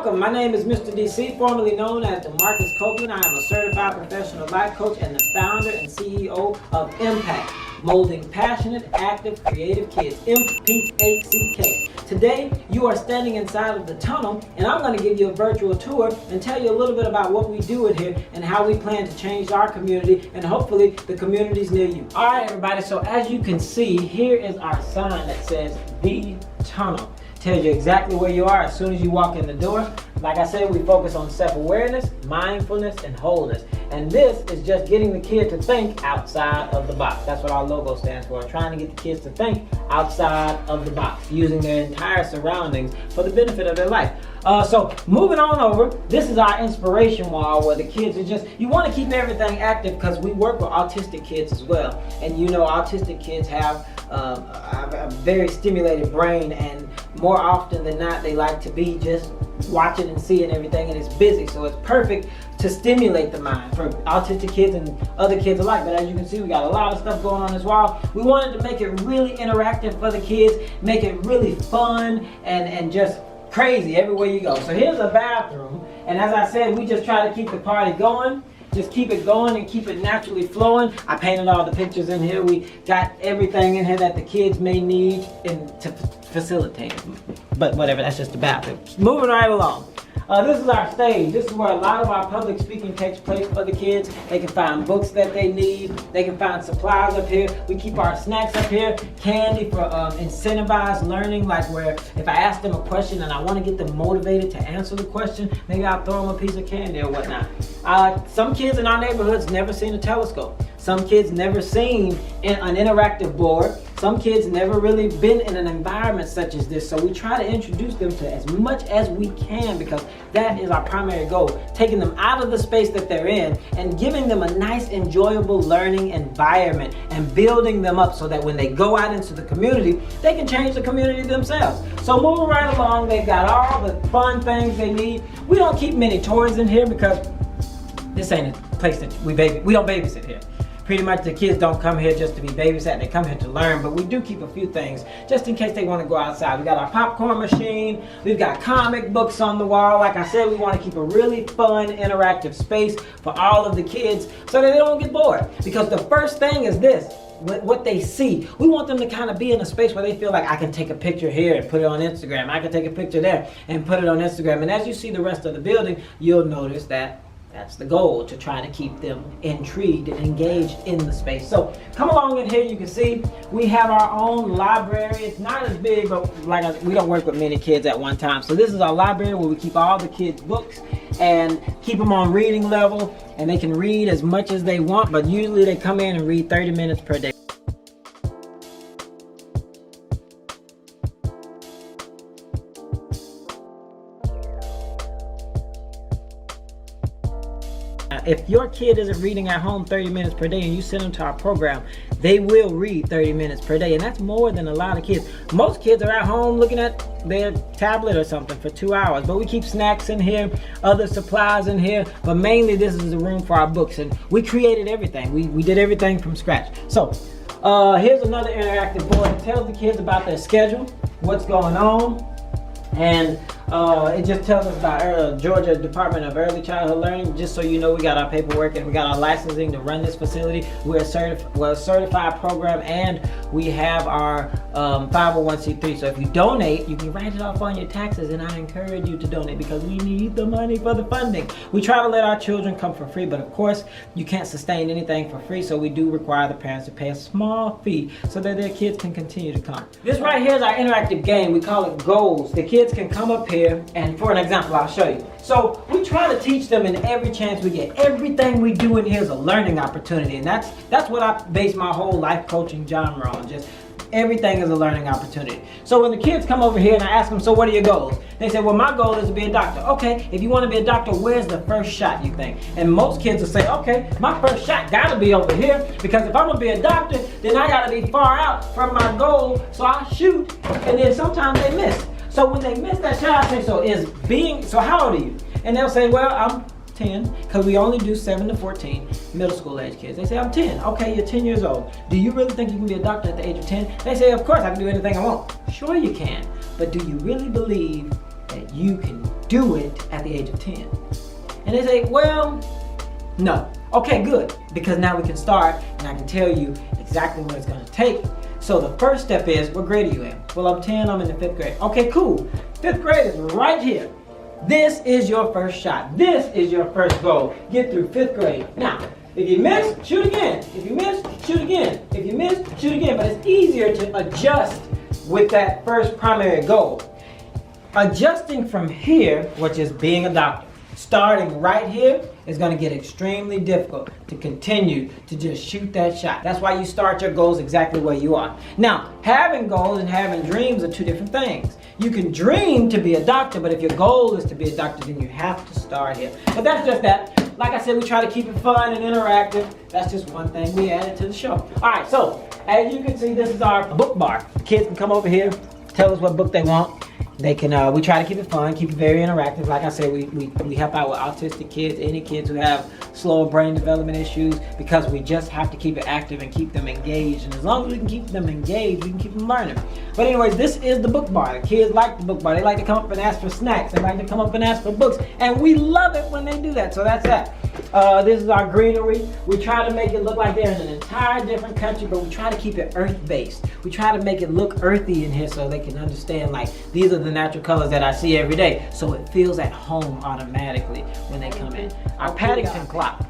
Welcome, my name is Mr. DC, formerly known as DeMarcus Copeland. I am a certified professional life coach and the founder and CEO of Mpack, molding passionate, active, creative kids, Mpack. Today, you are standing inside of the tunnel, and I'm going to give you a virtual tour and tell you a little bit about what we do in here and how we plan to change our community and hopefully the communities near you. All right, everybody, so as you can see, here is our sign that says The Tunnel. Tells you exactly where you are as soon as you walk in the door. Like I said, we focus on self-awareness, mindfulness, and wholeness. And this is just getting the kid to think outside of the box. That's what our logo stands for, trying to get the kids to think outside of the box, using their entire surroundings for the benefit of their life. So moving on over, this is our inspiration wall where the kids are just, you want to keep everything active because we work with autistic kids as well. And you know, autistic kids have a very stimulated brain, and more often than not, they like to be just watching and seeing everything, and it's busy. So it's perfect to stimulate the mind for autistic kids and other kids alike. But as you can see, we got a lot of stuff going on this wall. We wanted to make it really interactive for the kids, make it really fun and just crazy everywhere you go. So here's a bathroom, and as I said, we just try to keep the party going. Just keep it going and keep it naturally flowing. I painted all the pictures in here. We got everything in here that the kids may need to facilitate it. But whatever, that's just the bathroom. Moving right along. This is our stage. This is where a lot of our public speaking takes place for the kids. They can find books that they need. They can find supplies up here. We keep our snacks up here. Candy for incentivized learning, like where if I ask them a question and I want to get them motivated to answer the question, maybe I'll throw them a piece of candy or whatnot. Some kids in our neighborhoods never seen a telescope. Some kids never seen an interactive board. Some kids never really been in an environment such as this, so we try to introduce them to as much as we can because that is our primary goal, taking them out of the space that they're in and giving them a nice, enjoyable learning environment and building them up so that when they go out into the community, they can change the community themselves. So moving right along, they've got all the fun things they need. We don't keep many toys in here because this ain't a place that we don't babysit here. Pretty much the kids don't come here just to be babysat, they come here to learn, but we do keep a few things just in case they want to go outside. We got our popcorn machine, we've got comic books on the wall. Like I said, we want to keep a really fun, interactive space for all of the kids so that they don't get bored. Because the first thing is this, what they see. We want them to kind of be in a space where they feel like I can take a picture here and put it on Instagram. I can take a picture there and put it on Instagram. And as you see the rest of the building, you'll notice that that's the goal, to try to keep them intrigued and engaged in the space. So come along in here, you can see we have our own library. It's not as big, but we don't work with many kids at one time. So this is our library where we keep all the kids' books and keep them on reading level, and they can read as much as they want, but usually they come in and read 30 minutes per day. If your kid isn't reading at home 30 minutes per day and you send them to our program, they will read 30 minutes per day, and that's more than a lot of kids. Most kids are at home looking at their tablet or something for 2 hours, but we keep snacks in here, other supplies in here, but mainly this is the room for our books, and we created everything. We did everything from scratch. So here's another interactive board. It tells the kids about their schedule, what's going on, and it just tells us about Georgia Department of Early Childhood Learning. Just so you know, we got our paperwork and we got our licensing to run this facility. We're a certified program, and we have our 501c3. So if you donate, you can write it off on your taxes, and I encourage you to donate because we need the money for the funding. We try to let our children come for free, but of course, you can't sustain anything for free, so we do require the parents to pay a small fee so that their kids can continue to come. This right here is our interactive game. We call it Goals. The kids can come up here, and for an example, I'll show you. So we try to teach them in every chance we get. Everything we do in here is a learning opportunity, and that's what I base my whole life coaching genre on. Just everything is a learning opportunity. So when the kids come over here and I ask them, so what are your goals? They say, well, my goal is to be a doctor. Okay, if you want to be a doctor, where's the first shot, you think? And most kids will say, okay, my first shot gotta be over here, because if I'm gonna be a doctor, then I gotta be far out from my goal, so I shoot, and then sometimes they miss. So when they miss that shot, I say, so how old are you? And they'll say, well, I'm 10, because we only do 7 to 14 middle school age kids. They say, I'm 10. Okay, you're 10 years old. Do you really think you can be a doctor at the age of 10? They say, of course, I can do anything I want. Sure you can, but do you really believe that you can do do it at the age of 10? And they say, well, no. Okay, good, because now we can start and I can tell you exactly what it's going to take. So the first step is, what grade are you in? Well, I'm 10, I'm in the 5th grade. Okay, cool. 5th grade is right here. This is your first shot. This is your first goal. Get through 5th grade. Now, if you miss, shoot again. If you miss, shoot again. If you miss, shoot again. But it's easier to adjust with that first primary goal. Adjusting from here, which is being a doctor, starting right here, is going to get extremely difficult to continue to just shoot that shot. That's why you start your goals exactly where you are. Now, having goals and having dreams are two different things. You can dream to be a doctor, but if your goal is to be a doctor, then you have to start here. But that's just that. Like I said, we try to keep it fun and interactive. That's just one thing we added to the show. All right, so as you can see, this is our book bar. Kids can come over here, tell us what book they want. They can. We try to keep it fun, keep it very interactive. Like I said, we help out with autistic kids, any kids who have slower brain development issues, because we just have to keep it active and keep them engaged. And as long as we can keep them engaged, we can keep them learning. But anyways, this is the book bar. The kids like the book bar. They like to come up and ask for snacks. They like to come up and ask for books. And we love it when they do that. So that's that. This is our greenery. We try to make it look like they're in an entire different country, but we try to keep it earth-based. We try to make it look earthy in here so they can understand, like, these are the natural colors that I see every day. So it feels at home automatically when they come in. Our Paddington clock.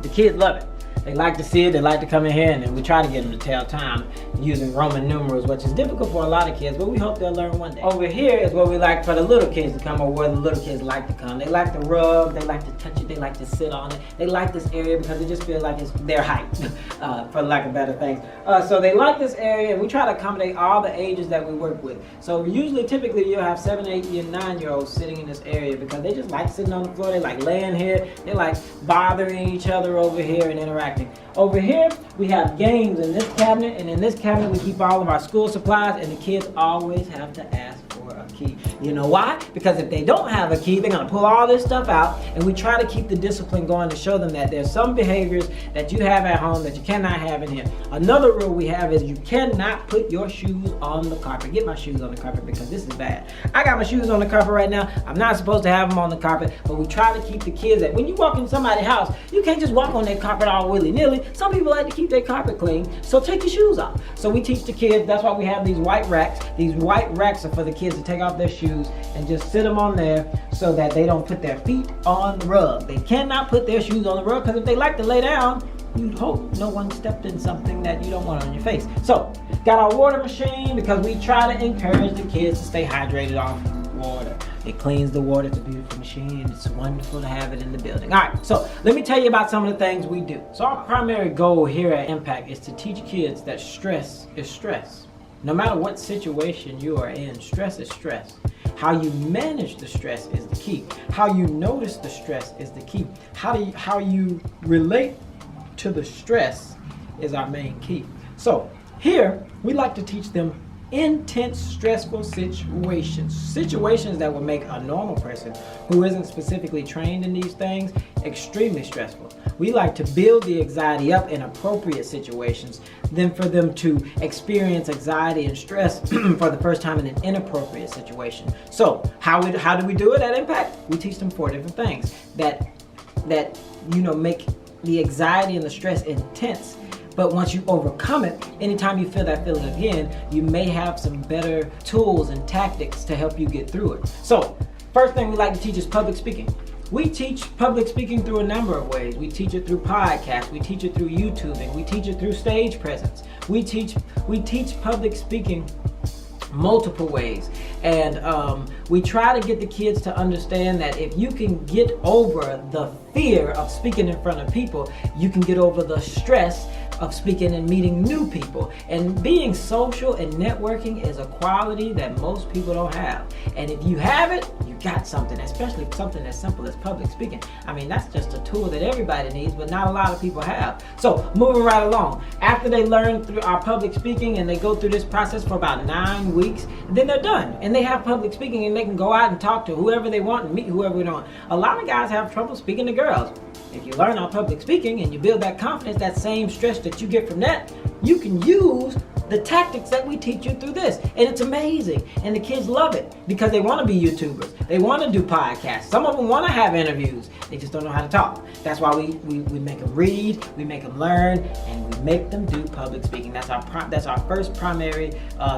The kids love it. They like to see it, they like to come in here, and then we try to get them to tell time using Roman numerals, which is difficult for a lot of kids, but we hope they'll learn one day. Over here is where we like for the little kids to come, or where the little kids like to come. They like to rub, they like to touch it, they like to sit on it. They like this area because it just feels like it's their height, for lack of better things. So they like this area, and we try to accommodate all the ages that we work with. So usually, typically, you'll have 7, 8, and 9-year-olds sitting in this area because they just like sitting on the floor, they like laying here, they like bothering each other over here and interacting. Over here, we have games in this cabinet, and in this cabinet, we keep all of our school supplies, and the kids always have to ask for a key. You know why? Because if they don't have a key, they're gonna pull all this stuff out, and we try to keep the discipline going to show them that there's some behaviors that you have at home that you cannot have in here. Another rule we have is you cannot put your shoes on the carpet. Get my shoes on the carpet because this is bad. I got my shoes on the carpet right now. I'm not supposed to have them on the carpet, but we try to keep the kids that when you walk in somebody's house, you can't just walk on their carpet all willy-nilly. Some people like to keep their carpet clean, so take your shoes off. So we teach the kids, that's why we have these white racks. These white racks are for the kids to take off their shoes and just sit them on there so that they don't put their feet on the rug. They cannot put their shoes on the rug because if they like to lay down, you'd hope no one stepped in something that you don't want on your face. So, got our water machine because we try to encourage the kids to stay hydrated off water. It cleans the water. It's a beautiful machine. It's wonderful to have it in the building. All right, so let me tell you about some of the things we do. So our primary goal here at Mpack is to teach kids that stress is stress. No matter what situation you are in, stress is stress. How you manage the stress is the key. How you notice the stress is the key. How you relate to the stress is our main key. So here, we like to teach them intense, stressful situations that would make a normal person who isn't specifically trained in these things extremely stressful. We like to build the anxiety up in appropriate situations than for them to experience anxiety and stress for the first time in an inappropriate situation. So how do we do it at Mpack? We teach them 4 different things that make the anxiety and the stress intense. But once you overcome it, anytime you feel that feeling again, you may have some better tools and tactics to help you get through it. So, first thing we like to teach is public speaking. We teach public speaking through a number of ways. We teach it through podcasts, we teach it through YouTubing, we teach it through stage presence. We teach public speaking multiple ways. And we try to get the kids to understand that if you can get over the fear of speaking in front of people, you can get over the stress of speaking and meeting new people. And being social and networking is a quality that most people don't have. And if you have it, you got something, especially something as simple as public speaking. I mean, that's just a tool that everybody needs, but not a lot of people have. So moving right along, after they learn through our public speaking and they go through this process for about 9 weeks, then they're done. And they have public speaking and they can go out and talk to whoever they want and meet whoever they want. A lot of guys have trouble speaking to girls. If you learn on public speaking and you build that confidence, that same stress that you get from that, you can use the tactics that we teach you through this. And it's amazing. And the kids love it because they want to be YouTubers. They want to do podcasts. Some of them want to have interviews. They just don't know how to talk. That's why we make them read, we make them learn, and we make them do public speaking. That's our first primary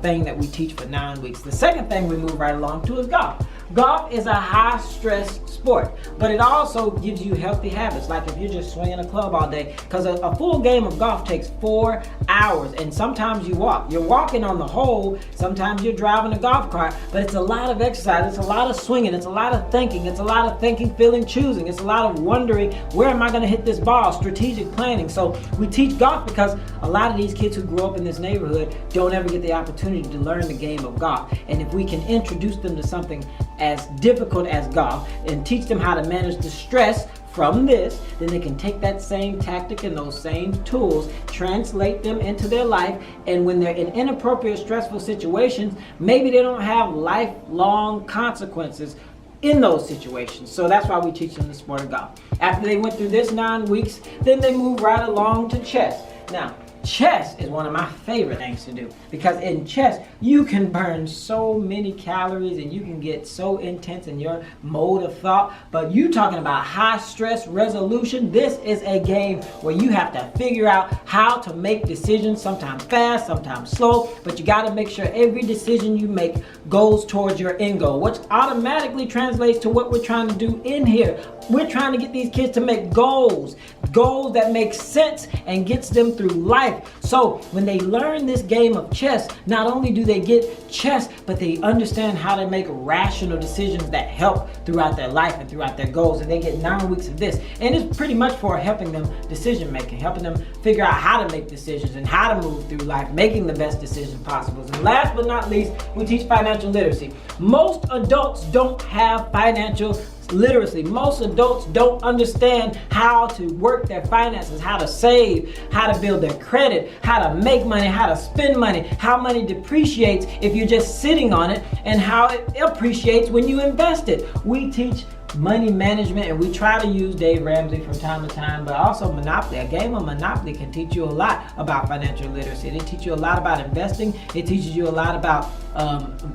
thing that we teach for 9 weeks. The second thing we move right along to is golf. Golf is a high-stress sport, but it also gives you healthy habits, like if you're just swinging a club all day, because a full game of golf takes 4 hours, and sometimes you walk. You're walking on the hole, sometimes you're driving a golf cart, but it's a lot of exercise, it's a lot of swinging, it's a lot of thinking, feeling, choosing, it's a lot of wondering, where am I going to hit this ball, strategic planning. So we teach golf because a lot of these kids who grow up in this neighborhood don't ever get the opportunity to learn the game of golf, and if we can introduce them to something as difficult as golf and teach them how to manage the stress from this, then they can take that same tactic and those same tools, translate them into their life, and when they're in inappropriate, stressful situations, maybe they don't have lifelong consequences in those situations. So that's why we teach them the sport of golf. After they went through this 9 weeks, then they move right along to chess. Now, chess is one of my favorite things to do because in chess you can burn so many calories and you can get so intense in your mode of thought. But you talking about high stress resolution, this is a game where you have to figure out how to make decisions, sometimes fast, sometimes slow, but you got to make sure every decision you make goes towards your end goal, which automatically translates to what we're trying to do in here. We're trying to get these kids to make goals that make sense and gets them through life. So when they learn this game of chess, not only do they get chess, but they understand how to make rational decisions that help throughout their life and throughout their goals. And they get 9 weeks of this. And it's pretty much for helping them decision making, helping them figure out how to make decisions and how to move through life, making the best decisions possible. And last but not least, we teach financial literacy. Most adults don't have financial literacy. Most adults don't understand how to work their finances, how to save, how to build their credit, how to make money, how to spend money, how money depreciates if you're just sitting on it, and how it appreciates when you invest it. We teach money management, and we try to use Dave Ramsey from time to time, but also Monopoly. A game of Monopoly can teach you a lot about financial literacy. They teach you a lot about investing. It teaches you a lot about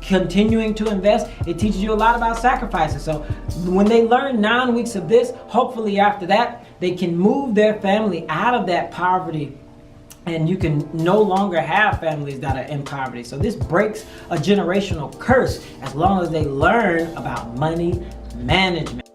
continuing to invest. It teaches you a lot about sacrifices. So when they learn 9 weeks of this, hopefully after that, they can move their family out of that poverty, and you can no longer have families that are in poverty. So this breaks a generational curse as long as they learn about money management.